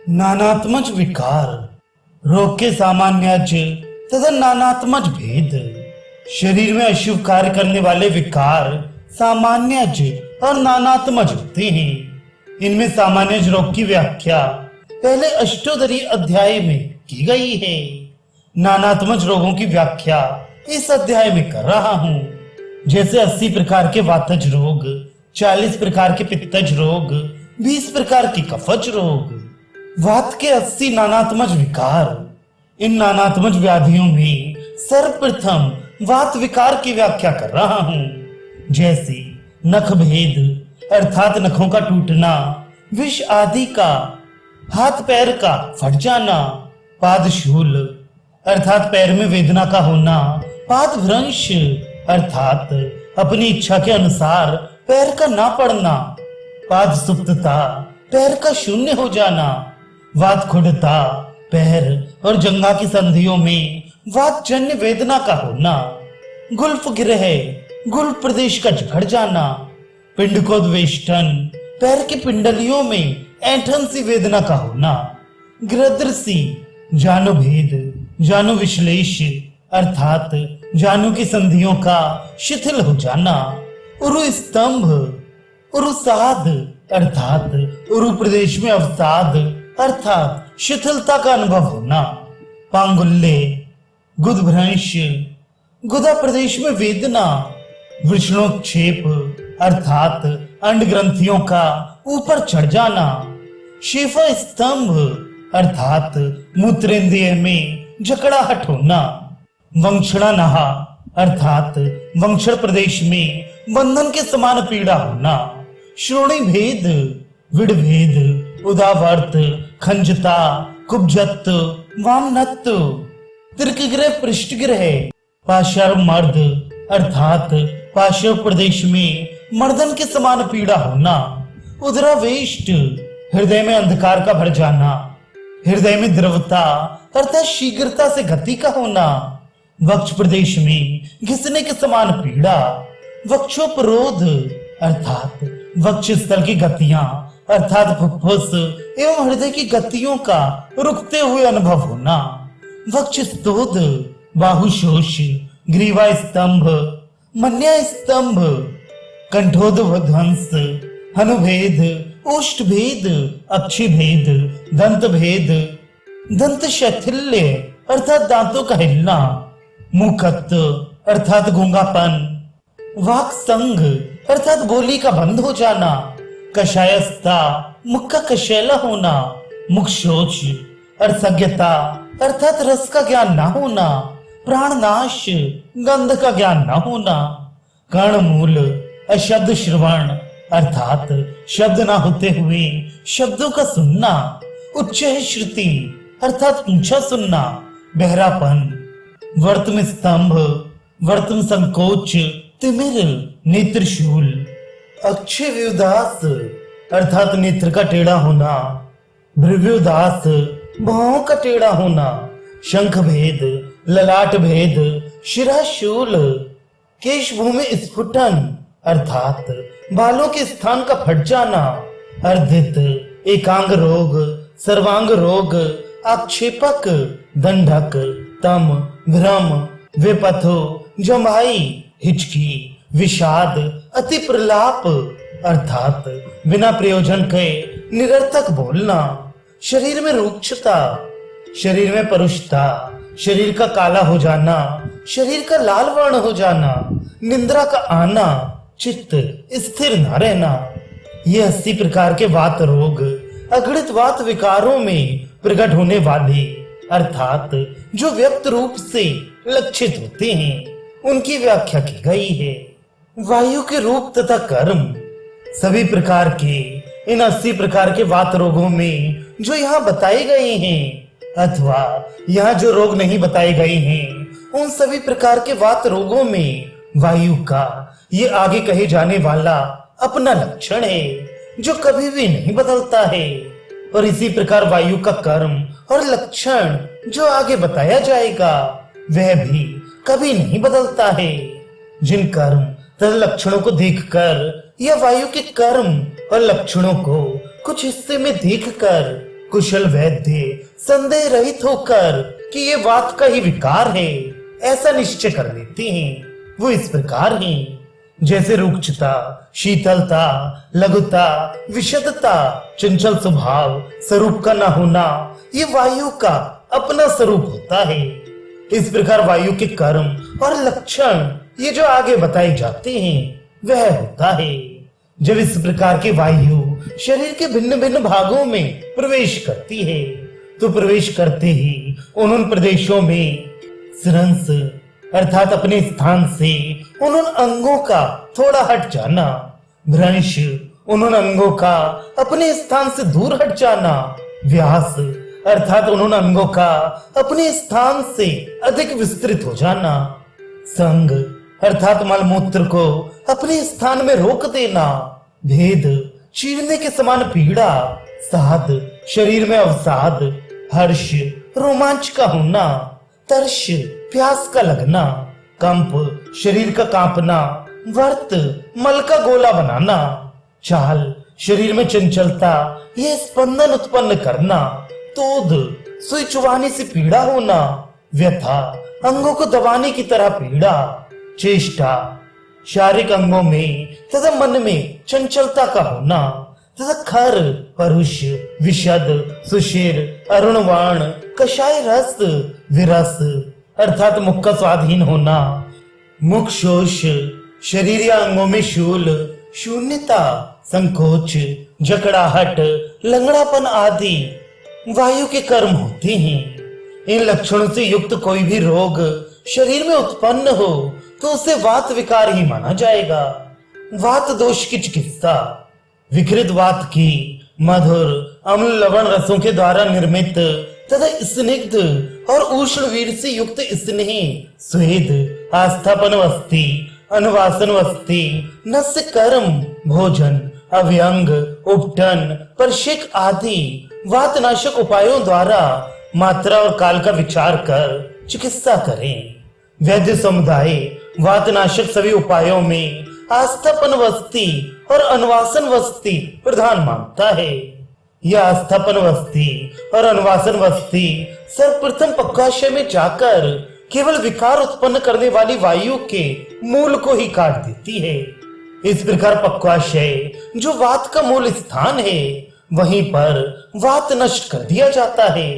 नानात्मज विकार, रोग के सामान्यज तथा नानात्मज भेद। शरीर में अशुभ कार्य करने वाले विकार सामान्यज और नानात्मज होते हैं। इनमें सामान्यज रोग की व्याख्या पहले अष्टोत्तरी अध्याय में की गई है। नानात्मज रोगों की व्याख्या इस अध्याय में कर रहा हूँ। जैसे 80 प्रकार के वातज रोग, 40 प्रकार के पित्तज रोग, 20 प्रकार के कफज रोग। वात के 80 नानात्मज विकार। इन नानात्मज व्याधियों में सर्वप्रथम वात विकार की व्याख्या कर रहा हूँ। जैसे नख भेद अर्थात नखों का टूटना, विष आदि का, हाथ पैर का फट जाना, पादशूल अर्थात पैर में वेदना का होना, पाद भ्रंश अर्थात अपनी इच्छा के अनुसार पैर का ना पड़ना, पाद सुप्तता पैर का शून्य हो जाना, वात खुडता पैर और जंघा की संधियों में वात जन्य वेदना का होना, गुल्फ गिरह गुल्फ प्रदेश का झड़ जाना, पिंडकोद्वेष्टन पैर की पिंडलियों में ऐंठन सी वेदना का होना, गृद्रसी जानु भेद जानु विश्लेष अर्थात जानु की संधियों का शिथिल हो जाना, उरु स्तंभ उरुसाद अर्थात उरु प्रदेश में अवसाद अर्थात शिथिलता का अनुभव होना, पांगुल्य गुदभ्रंश गुदा प्रदेश में वेदना, वृषणोक्षेप अर्थात अंड ग्रंथियों का ऊपर चढ़ जाना, शेफा स्तंभ अर्थात मूत्रेंद्रिय में जकड़ाहट होना, वंक्षणा नहा अर्थात वंक्षण प्रदेश में बंधन के समान पीड़ा होना, श्रोणी भेद विड़भेद उदावर्त खंजता कुब्जत वामनत्व, त्रिकग्रह पृष्ठग्रह, पार्श्व मर्द अर्थात पार्श्व प्रदेश में मर्दन के समान पीड़ा होना, उदरावेष्ट हृदय में अंधकार का भर जाना, हृदय में द्रवता अर्थात शीघ्रता से गति का होना, वक्ष प्रदेश में घिसने के समान पीड़ा, वक्षोपरोध अर्थात वक्ष स्थल की गतियां अर्थात फुफ्फुस एवं हृदय की गतियों का रुकते हुए अनुभव होना, वक्ष स्तोध बाहुशोष ग्रीवा स्तंभ मन्या स्तंभ, कंठोध्वंस हनुभेद ओष्ठ भेद अक्षि भेद दंत भेद, दंत शैथिल्य अर्थात दांतों का हिलना, मुकत्त अर्थात गूंगापन, वाक संग अर्थात बोली का बंद हो जाना, कषायस्ता मुख का कशैला होना, मुख शोच असज्ञता अर्थात रस का ज्ञान न होना, प्राणनाश गंध का ज्ञान न होना, कर्णमूल अशब्द श्रवण अर्थात शब्द ना होते हुए शब्दों का सुनना, उच्च श्रुति अर्थात ऊंचा सुनना, बहरापन, वर्तम स्तंभ वर्तम संकोच तिमिर नेत्रशूल, अक्षय व्युदास अर्थात नेत्र का टेढ़ा होना, भ्रव्युदास भौं का टेढ़ा होना, शंख भेद ललाट भेद शिराशूल, केश भूमि स्फुटन अर्थात बालों के स्थान का फट जाना, अर्धित एकांग रोग सर्वांग रोग, आक्षेपक दंडक तम भ्रम विपथो जमाई हिचकी, विषाद अति प्रलाप अर्थात बिना प्रयोजन के निरर्थक बोलना, शरीर में रुक्षता, शरीर में परुषता, शरीर का काला हो जाना, शरीर का लाल वर्ण हो जाना, निंद्रा का आना, चित्त स्थिर न रहना। ये 80 प्रकार के वात रोग अगणित वात विकारों में प्रकट होने वाले अर्थात जो व्यक्त रूप से लक्षित होते हैं उनकी व्याख्या की गई है। वायु के रूप तथा कर्म सभी प्रकार के इन 80 प्रकार के वात रोगों में जो यहाँ बताए गए हैं अथवा यहाँ जो रोग नहीं बताए गए हैं उन सभी प्रकार के वात रोगों में वायु का ये आगे कहे जाने वाला अपना लक्षण है जो कभी भी नहीं बदलता है, और इसी प्रकार वायु का कर्म और लक्षण जो आगे बताया जाएगा वह भी कभी नहीं बदलता है। जिन कर्म तथा लक्षणों को देखकर या वायु के कर्म और लक्षणों को कुछ हिस्से में देखकर कुशल वैद्य संदेह रहित होकर कि ये वात का ही विकार है ऐसा निश्चय कर लेते हैं। वो इस प्रकार हैं जैसे रुक्षता, शीतलता, लघुता, विशदता, चंचल स्वभाव, स्वरूप का न होना, ये वायु का अपना स्वरूप होता है। इस प्रकार वायु के कर्म और लक्षण ये जो आगे बताए जाते हैं वह होता है। जब इस प्रकार की वायु शरीर के भिन्न भिन्न भागों में प्रवेश करती है तो प्रवेश करते ही उन प्रदेशों में स्रंस अर्थात अपने स्थान से उन अंगों का थोड़ा हट जाना, भ्रंश उन अंगों का अपने स्थान से दूर हट जाना, व्यास अर्थात उन अंगों का अपने स्थान से अधिक विस्तृत हो जाना, संग अर्थात मलमूत्र को अपने स्थान में रोक देना, भेद चीरने के समान पीड़ा, साध शरीर में अवसाद, हर्ष रोमांच का होना, तर्ष प्यास का लगना, कंप शरीर का कांपना, वर्त मल का गोला बनाना, चाल शरीर में चंचलता ये स्पंदन उत्पन्न करना, तोद सुई चुबाने से पीड़ा होना, व्यथा अंगों को दबाने की तरह पीड़ा, चेष्टा शारीरिक अंगों में तथा मन में चंचलता का होना, तथा खर परुष विशद सुशीर अरुणवाण कषाय रस विरस अर्थात मुख का स्वाधीन होना, मुख शोष शरीर या अंगों में शूल शून्यता संकोच जकड़ाहट लंगड़ापन आदि वायु के कर्म होते हैं। इन लक्षणों से युक्त कोई भी रोग शरीर में उत्पन्न हो तो उसे वात विकार ही माना जाएगा। वात दोष की चिकित्सा विकृत वात की मधुर अम्ल लवण रसों के द्वारा निर्मित तथा स्निग्ध और उष्ण वीर से युक्त स्नेह स्वेद आस्थापन वस्ती अनुवासन वस्ती नस्य कर्म भोजन अव्यंग उपटन परशेक आदि वातनाशक उपायों द्वारा मात्रा और काल का विचार कर चिकित्सा करें। वैद्य समुदाय वातनाशक सभी उपायों में आस्थापन वस्ती और अनुवासन वस्ती प्रधान मानता है। यह आस्थापन वस्ती और अनुवासन वस्ती सर्वप्रथम पक्वाशय में जाकर केवल विकार उत्पन्न करने वाली वायु के मूल को ही काट देती है। इस प्रकार पक्वाशय जो वात का मूल स्थान है वहीं पर वात नष्ट कर दिया जाता है।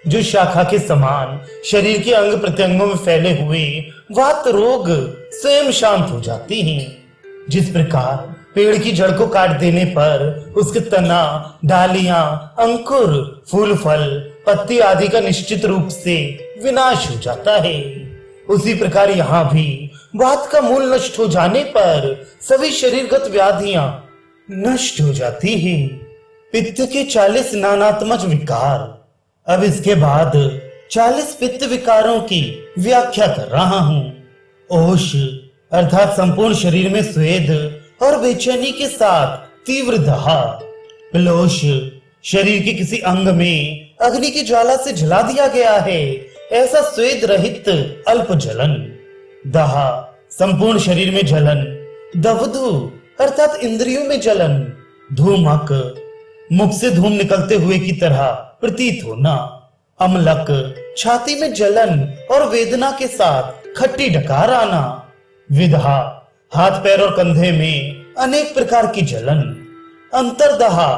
जो शाखा के समान शरीर के अंग प्रत्यंगों में फैले हुए वात रोग स्वयं शांत हो जाते हैं। जिस प्रकार पेड़ की जड़ को काट देने पर उसके तना डालियां अंकुर फूल फल पत्ती आदि का निश्चित रूप से विनाश हो जाता है, उसी प्रकार यहाँ भी वात का मूल नष्ट हो जाने पर सभी शरीरगत व्याधियां नष्ट हो जाती है। पित्त के 40 नानात्मक विकार। अब इसके बाद 40 पित्त विकारों की व्याख्या कर रहा हूँ। ओष अर्थात संपूर्ण शरीर में स्वेद और बेचैनी के साथ तीव्र दहा। प्लोष शरीर के किसी अंग में अग्नि की ज्वाला से जला दिया गया है ऐसा स्वेद रहित अल्प जलन। दहा संपूर्ण शरीर में जलन। दवधु अर्थात इंद्रियों में जलन। धूमक मुख से धूम निकलते हुए की तरह प्रतीत होना। अम्लक छाती में जलन और वेदना के साथ खट्टी डकार आना। विदहा हाथ पैर और कंधे में अनेक प्रकार की जलन। अंतरदहा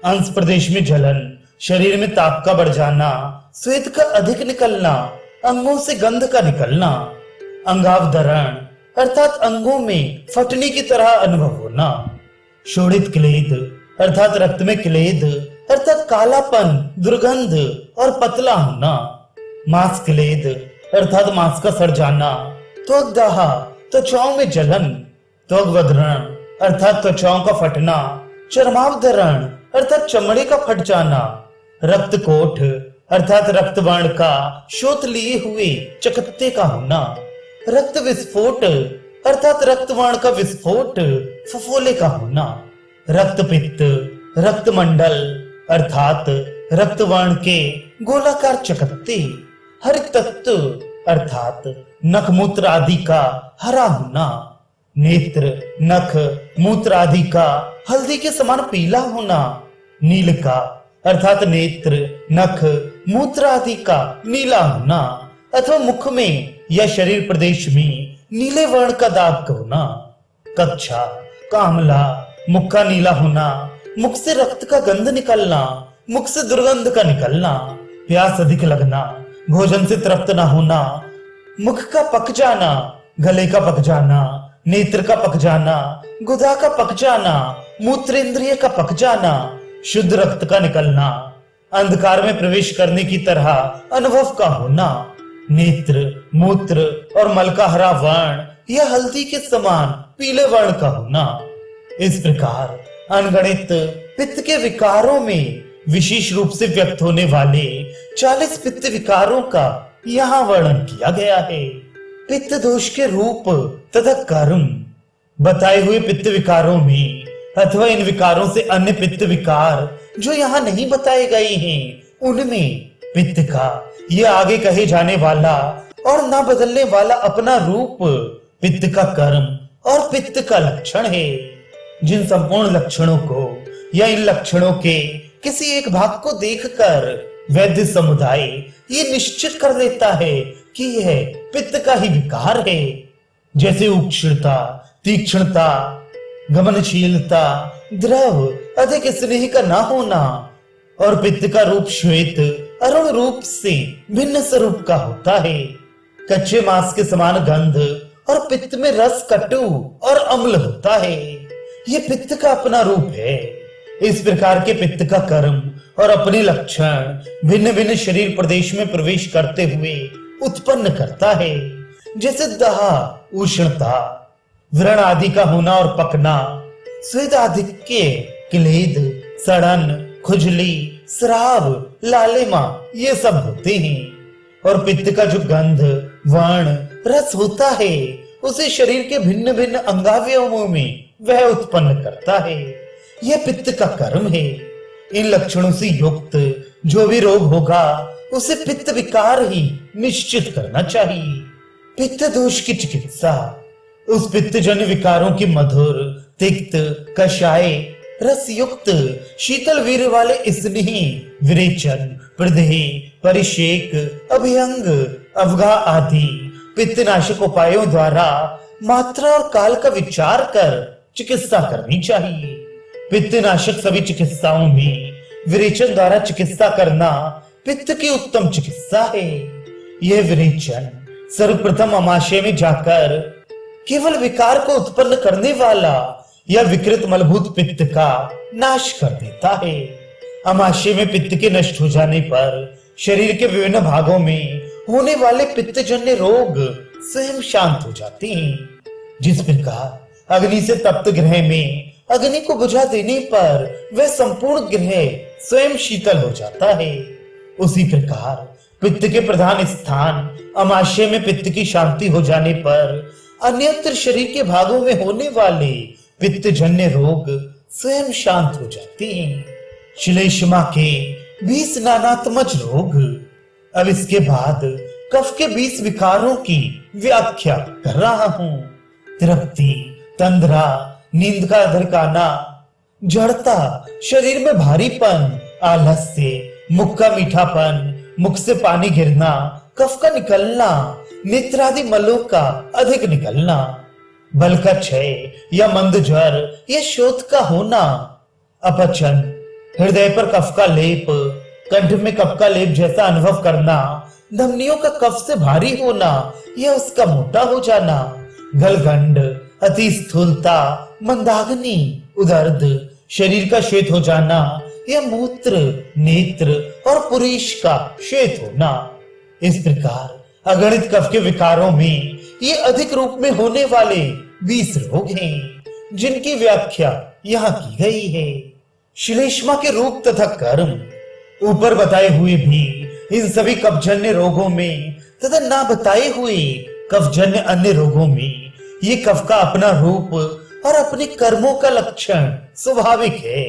अंश प्रदेश में जलन, शरीर में ताप का बढ़ जाना, स्वेद का अधिक निकलना, अंगों से गंध का निकलना। अंगावधरण अर्थात अंगों में फटने की तरह अनुभव होना। शोणित क्लेद अर्थात रक्त में क्लेद अर्थात कालापन दुर्गंध और पतला होना। मांस क्लेद अर्थात मांस का सड़ जाना। त्वग्दहा त्वचाओं में जलन। त्वग्वधरण अर्थात त्वचाओं का फटना। चर्मावधरण अर्थात चमड़े का फट जाना। रक्तकोठ अर्थात रक्तवर्ण का शोथ लिए हुए चकत्ते का होना। रक्त विस्फोट अर्थात रक्तवर्ण का विस्फोट फफोले का होना। रक्तपित्त रक्तमंडल अर्थात रक्तवर्ण के गोलाकार चकत्ते। हरित तत्व अर्थात नख मूत्र आदि का हरा होना। नेत्र नख मूत्र आदि का हल्दी के समान पीला होना। नील का अर्थात नेत्र, नख, मूत्र आदि का नीला होना अथवा मुख में या शरीर प्रदेश में नीले वर्ण का दाग होना, कक्षा, कामला, मुख का नीला होना, मुख से रक्त का गंध निकलना, मुख से दुर्गंध का निकलना, प्यास अधिक लगना, भोजन से तृप्त न होना, मुख का पक जाना, गले का पक जाना, नेत्र का पक जाना, गुदा का पक जाना, मूत्रेंद्रिय का पक जाना, शुद्ध रक्त का निकलना, अंधकार में प्रवेश करने की तरह अनुभव का होना, नेत्र, मूत्र और मल का हरा वर्ण या हल्दी के समान पीले वर्ण का होना। इस प्रकार अनगणित पित्त के विकारों में विशेष रूप से व्यक्त होने वाले 40 पित्त विकारों का यहाँ वर्णन किया गया है। पित्त दोष के रूप तथा कर्म बताए हुए पित्त विकारों में अथवा इन विकारों से अन्य पित्त विकार जो यहाँ नहीं बताए गए हैं, उनमें पित्त का यह आगे कहे जाने वाला और ना बदलने वाला अपना रूप पित्त का कर्म और पित्त का लक्षण है। जिन संपूर्ण लक्षणों को या इन लक्षणों के किसी एक भाग को देखकर वैद्य समुदाय ये निश्चित कर लेता है कि यह पित्त का ही विकार है, जैसे उक्षणता, तीक्ष्णता, गमनशीलता, द्रव अधिक स्नेह का ना होना और पित्त का रूप श्वेत अरुण रूप से भिन्न स्वरूप का होता है, कच्चे मांस के समान गंध और पित्त में रस कटु और अम्ल होता है। यह पित्त का अपना रूप है। इस प्रकार के पित्त का कर्म और अपने लक्षण भिन्न भिन्न शरीर प्रदेश में प्रवेश करते हुए उत्पन्न करता है, जैसे दहा, उष्णता, व्रण आदि का होना और पकना, स्वेद आधिक्य, क्लेद, सड़न, खुजली, स्राव, लालिमा ये सब होते हैं। और पित्त का जो गंध, वर्ण, रस होता है उसे शरीर के भिन्न भिन्न अंगावयवों में वह उत्पन्न करता है। यह पित्त का कर्म है। इन लक्षणों से युक्त जो भी रोग होगा उसे पित्त विकार ही निश्चित करना चाहिए। पित्त दोष की चिकित्सा उस पित्तजन्य विकारों की मधुर, तिक्त, कषाय, रस युक्त, शीतल वीर वाले स्नेह, विरेचन, प्रदेह, परिषेक, अभ्यंग, अवगा आदि पित्तनाशक उपायों द्वारा मात्रा और काल का विचार कर चिकित्सा करनी चाहिए। पित्तनाशक सभी चिकित्साओं में विरेचन द्वारा चिकित्सा करना पित्त की उत्तम चिकित्सा है। यह विरेचन सर्वप्रथम अमाशय में जाकर केवल विकार को उत्पन्न करने वाला या विकृत मलभूत पित्त का नाश कर देता है। अमाशय में पित्त के नष्ट हो जाने पर शरीर के विभिन्न भागों में होने वाले पित्तजन्य रोग स्वयं शांत हो जाते हैं। जिस प्रकार अग्नि से तप्त गृह में अग्नि को बुझा देने पर वह संपूर्ण गृह स्वयं शीतल हो जाता है, उसी प्रकार पित्त के प्रधान स्थान अमाशय में पित्त की शांति हो जाने पर अन्यत्र शरीर के भागों में होने वाले पित्तजन्य रोग स्वयं शांत हो जाते हैं। श्लेष्मा के 20 नानात्मज रोग। अब इसके बाद कफ के 20 विकारों की व्याख्या कर रहा हूं। तृप्ति, तंद्रा, नींद का अधरकाना, जड़ता, शरीर में भारीपन, आलस्य, मुख का मीठापन, मुख से पानी गिरना, कफ का निकलना, नेत्र आदि मलों का अधिक निकलना, बल का क्षय या मंद ज्वर या शोथ का होना, अपचन, हृदय पर कफ का लेप, कंठ में कफ का लेप जैसा अनुभव करना, धमनियों का कफ से भारी होना या उसका मोटा हो जाना, गलगंड, अति स्थूलता, मंदाग्नि, उदर्द, शरीर का श्वेत हो जाना या मूत्र, नेत्र और पुरीश का श्वेत होना। इस प्रकार अगणित कफ के विकारों में ये अधिक रूप में होने वाले 20 रोग हैं, जिनकी व्याख्या यहाँ की गई है। श्लेष्मा के रूप तथा कर्म ऊपर बताए हुए भी इन सभी कफजन्य रोगों में तथा ना बताए हुए कफजन्य अन्य रोगों में ये कफ का अपना रूप और अपने कर्मों का लक्षण स्वाभाविक है,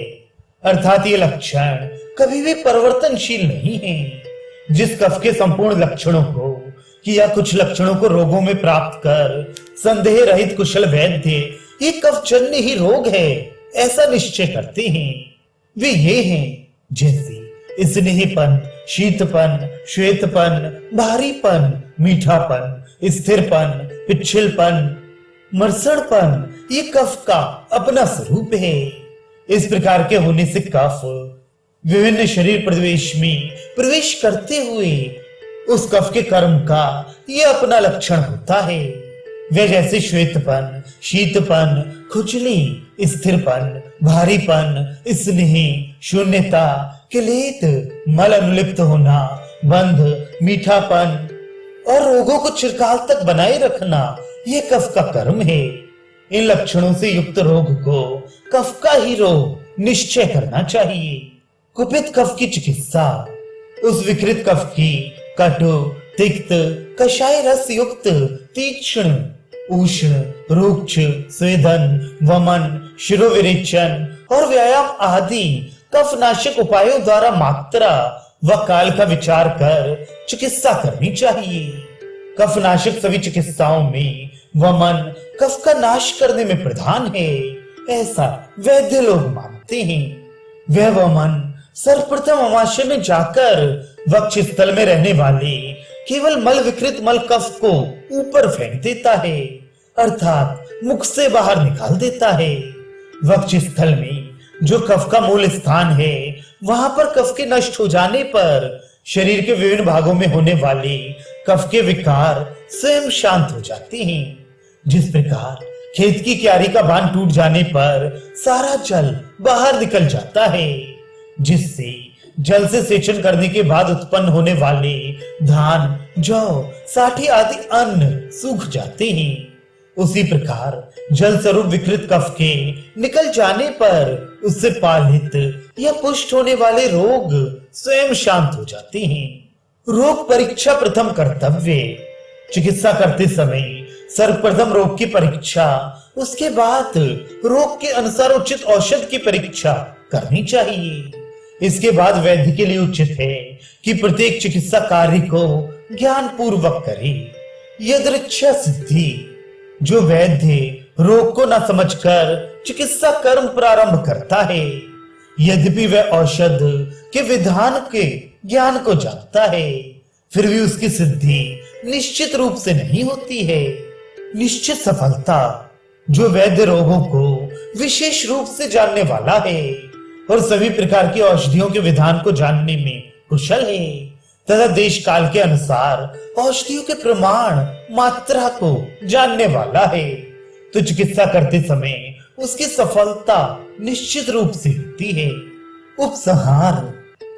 अर्थात ये लक्षण कभी भी परिवर्तनशील नहीं है। जिस कफ के संपूर्ण लक्षणों को या कुछ लक्षणों को रोगों में प्राप्त कर संदेह रहित कुशल वैद्य ये कफजन्य ही रोग है ऐसा निश्चय करते हैं। वे ये हैं जैसे स्नेहीपन, शीतपन, श्वेतपन, भारीपन, मीठापन, स्थिरपन, पिछलपन, मरसड़पन, ये कफ का अपना स्वरूप है। इस प्रकार के होने से कफ विभिन्न शरीर प्रदेश में प्रवेश करते हुए उस कफ के कर्म का यह अपना लक्षण होता है। वे जैसे श्वेतपन, शीतपन, खुजली, स्थिरपन, भारीपन, स्नेह, शून्यता, क्लेद, मल अनुलिप्त होना, बंध, मीठापन और रोगों को चिरकाल तक बनाए रखना, यह कफ का कर्म है। इन लक्षणों से युक्त रोग को कफ का ही रोग निश्चय करना चाहिए। कुपित कफ की चिकित्सा उस विकृत कफ की कटु, तिक्त, कषाय रस युक्त, तीक्ष्ण, उष्ण, रुक्ष, स्वेदन, वमन, शिरोविरेचन और व्यायाम आदि कफनाशक उपायों द्वारा मात्रा व काल का विचार कर चिकित्सा करनी चाहिए। कफनाशक सभी चिकित्साओं में वमन कफ का नाश करने में प्रधान है, ऐसा वैद्य लोग मानते हैं। वह वमन सर्वप्रथम अमाशय में जाकर वक्ष स्थल में रहने वाले केवल मल विकृत मल कफ को ऊपर फेंक देता है, अर्थात मुख से बाहर निकाल देता है। वक्ष स्थल में जो कफ का मूल स्थान है, वहां पर कफ के नष्ट हो जाने पर शरीर के विभिन्न भागों में होने वाले कफ के विकार स्वयं शांत हो जाते हैं। जिस प्रकार खेत की क्यारी का बांध टूट जाने पर सारा जल बाहर निकल जाता है, जिससे जल से सेचन करने के बाद उत्पन्न होने वाले धान, जौ, साठी आदि अन्न सूख जाते हैं, उसी प्रकार जल स्वरूप विकृत कफ के निकल जाने पर उससे पालित या पुष्ट होने वाले रोग स्वयं शांत हो जाते हैं। रोग परीक्षा प्रथम कर्तव्य। चिकित्सा करते समय सर्वप्रथम रोग की परीक्षा, उसके बाद रोग के अनुसार उचित औषध की परीक्षा करनी चाहिए। इसके बाद वैद्य के लिए उचित है कि प्रत्येक चिकित्सा कार्य को ज्ञान पूर्वक करे। यदृच्छा सिद्धि, जो वैद्य रोग को न समझकर चिकित्सा कर्म प्रारंभ करता है, यद्यपि वह औषध के विधान के ज्ञान को जानता है, फिर भी उसकी सिद्धि निश्चित रूप से नहीं होती है। निश्चित सफलता, जो वैद्य रोगों को विशेष रूप से जानने वाला है और सभी प्रकार की औषधियों के विधान को जानने में कुशल है तथा देश काल के अनुसार औषधियों के प्रमाण मात्रा को जानने वाला है, तो चिकित्सा करते समय उसकी सफलता निश्चित रूप से होती है। उपसंहार।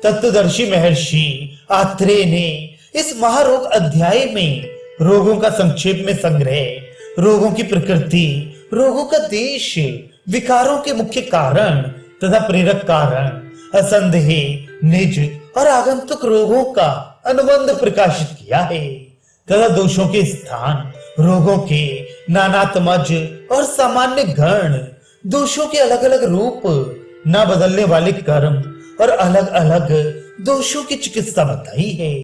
तत्वदर्शी महर्षि आत्रेय ने इस महारोग अध्याय में रोगों का संक्षेप में संग्रह, रोगों की प्रकृति, रोगों का देश, विकारों के मुख्य कारण तथा प्रेरक कारण, असंदेह, निज और आगंतुक रोगों का अनुबंध प्रकाशित किया है तथा दोषों के स्थान, रोगों के नानात्मज और सामान्य गण, दोषों के अलग अलग रूप, न बदलने वाले कर्म और अलग अलग दोषों की चिकित्सा बताई है।